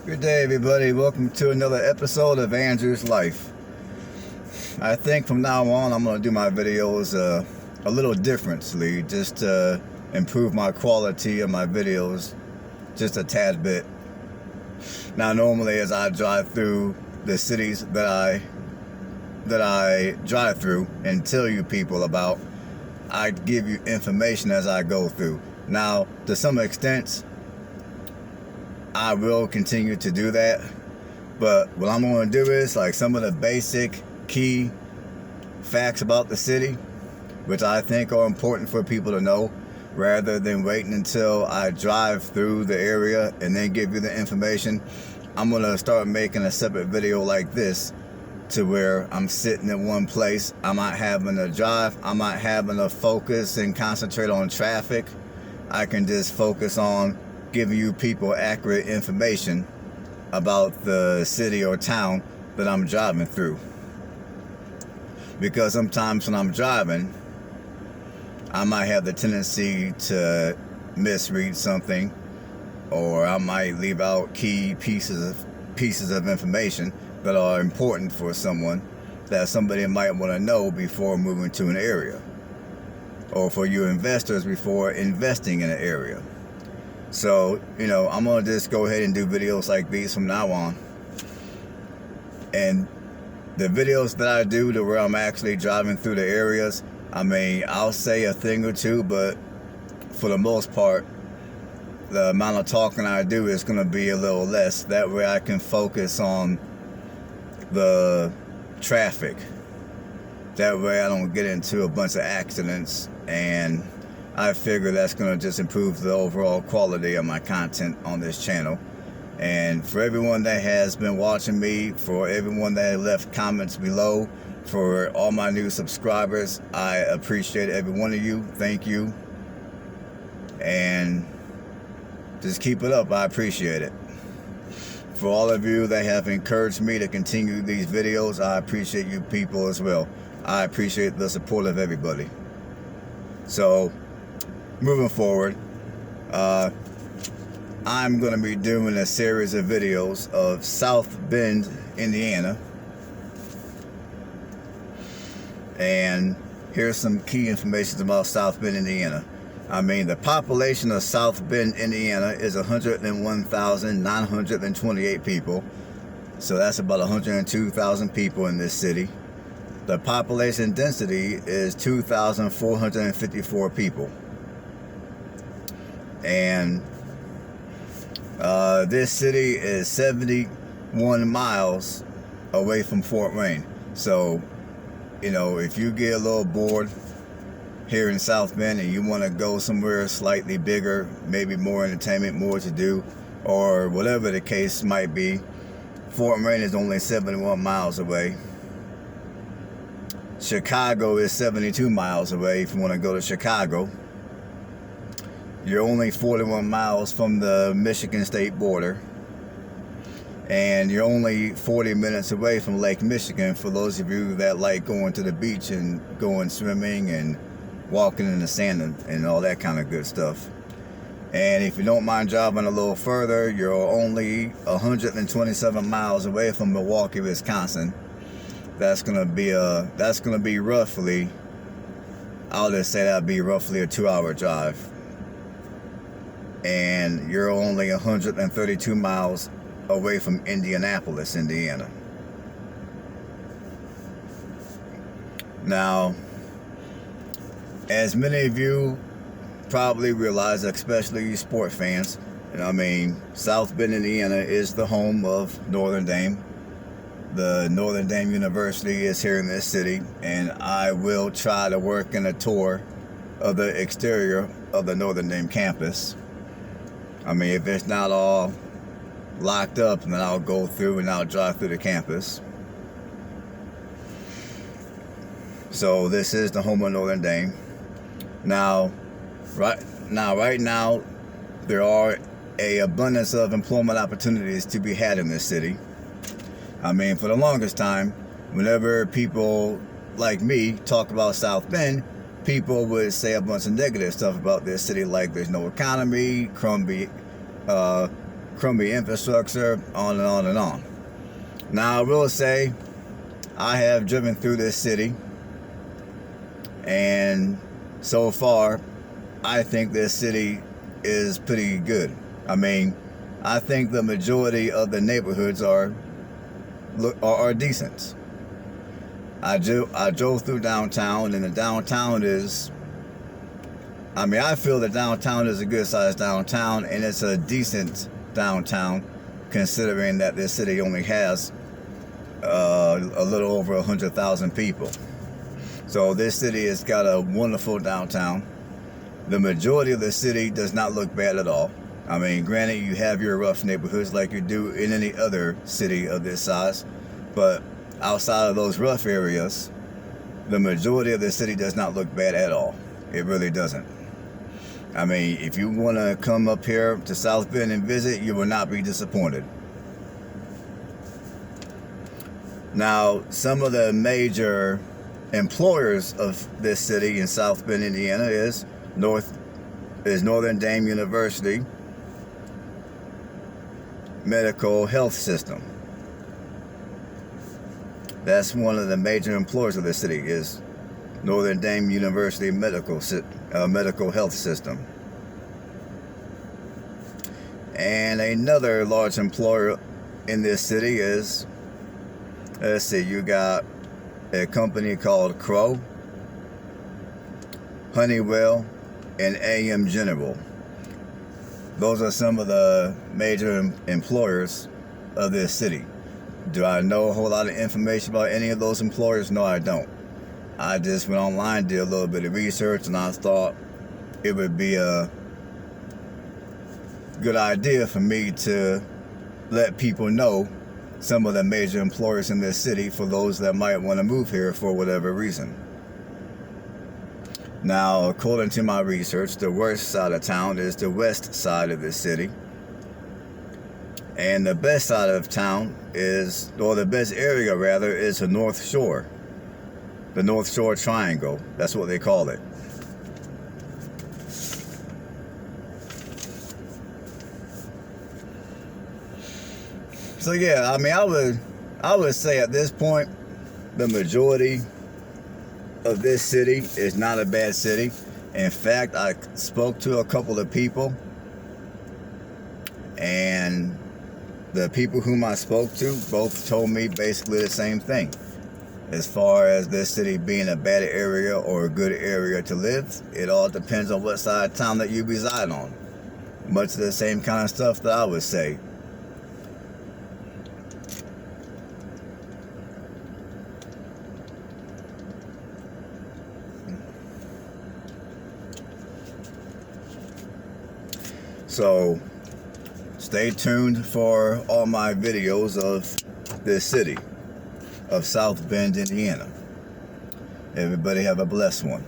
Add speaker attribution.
Speaker 1: Good day, everybody. Welcome to another episode of Andrew's Life. I think from now on, I'm going to do my videos a little differently, just to improve my quality of my videos just a tad bit. Now, normally, as I drive through the cities that I drive through and tell you people about, I give you information as I go through. Now, to some extent, I will continue to do that, but what I'm going to do is like some of the basic key facts about the city, which I think are important for people to know, rather than waiting until I drive through the area and then give you the information. I'm going to start making a separate video like this to where I'm sitting in one place. I'm not having to drive. I'm not having to focus and concentrate on traffic. I can just focus on giving you people accurate information about the city or town that I'm driving through. Because sometimes when I'm driving, I might have the tendency to misread something, or I might leave out key pieces of information that are important for someone, that somebody might want to know before moving to an area, or for you investors before investing in an area. So, I'm going to just go ahead and do videos like these from now on. And the videos that I do to where I'm actually driving through the areas, I'll say a thing or two, but for the most part, the amount of talking I do is going to be a little less. That way I can focus on the traffic. That way I don't get into a bunch of accidents, and I figure that's going to just improve the overall quality of my content on this channel. And for everyone that has been watching me, for everyone that left comments below, for all my new subscribers, I appreciate every one of you. Thank you. And just keep it up. I appreciate it. For all of you that have encouraged me to continue these videos, I appreciate you people as well. I appreciate the support of everybody. So, moving forward, I'm going to be doing a series of videos of South Bend, Indiana. And here's some key information about South Bend, Indiana. The population of South Bend, Indiana is 101,928 people. So that's about 102,000 people in this city. The population density is 2,454 people. And this city is 71 miles away from Fort Wayne. So, if you get a little bored here in South Bend and you want to go somewhere slightly bigger, maybe more entertainment, more to do, or whatever the case might be, Fort Wayne is only 71 miles away. Chicago is 72 miles away if you want to go to Chicago. You're only 41 miles from the Michigan state border. And you're only 40 minutes away from Lake Michigan, for those of you that like going to the beach and going swimming and walking in the sand and all that kind of good stuff. And if you don't mind driving a little further, you're only 127 miles away from Milwaukee, Wisconsin. That's gonna be roughly, I'll just say that'd be roughly a 2-hour drive. And you're only 132 miles away from Indianapolis, Indiana. Now, as many of you probably realize, especially you sport fans, South Bend, Indiana is the home of Notre Dame. The Notre Dame University is here in this city, and I will try to work in a tour of the exterior of the Notre Dame campus. If it's not all locked up, then I'll go through and I'll drive through the campus. So this is the home of Notre Dame. Right now, there are an abundance of employment opportunities to be had in this city. For the longest time, whenever people like me talk about South Bend, people would say a bunch of negative stuff about this city, like there's no economy, crummy crummy infrastructure, on and on and on. Now, I will say, I have driven through this city, and so far, I think this city is pretty good. I mean, I think the majority of the neighborhoods are decent. I drove through downtown, and the downtown is, I mean, I feel that downtown is a good sized downtown, and it's a decent downtown, considering that this city only has a little over 100,000 people. So this city has got a wonderful downtown. The majority of the city does not look bad at all. I mean, granted, you have your rough neighborhoods like you do in any other city of this size, but outside of those rough areas, the majority of the city does not look bad at all. It really doesn't. I mean, if you want to come up here to South Bend and visit, you will not be disappointed. Now, some of the major employers of this city in South Bend, Indiana is Northern Dame University Medical Health System. That's one of the major employers of the city, is Northern Dame University Medical Health System. And another large employer in this city is, let's see, you got a company called Crow, Honeywell, and AM General. Those are some of the major employers of this city. Do I know a whole lot of information about any of those employers? No, I don't. I just went online, did a little bit of research, and I thought it would be a good idea for me to let people know some of the major employers in this city for those that might want to move here for whatever reason. Now, according to my research, the worst side of town is the west side of the city. And the best side of town is, or the best area rather, is the North Shore. The North Shore Triangle. That's what they call it. So yeah, I mean, I would say at this point, the majority of this city is not a bad city. In fact, I spoke to a couple of people, and the people whom I spoke to both told me basically the same thing. As far as this city being a bad area or a good area to live, it all depends on what side of town that you reside on. Much of the same kind of stuff that I would say. So stay tuned for all my videos of this city of South Bend, Indiana. Everybody have a blessed one.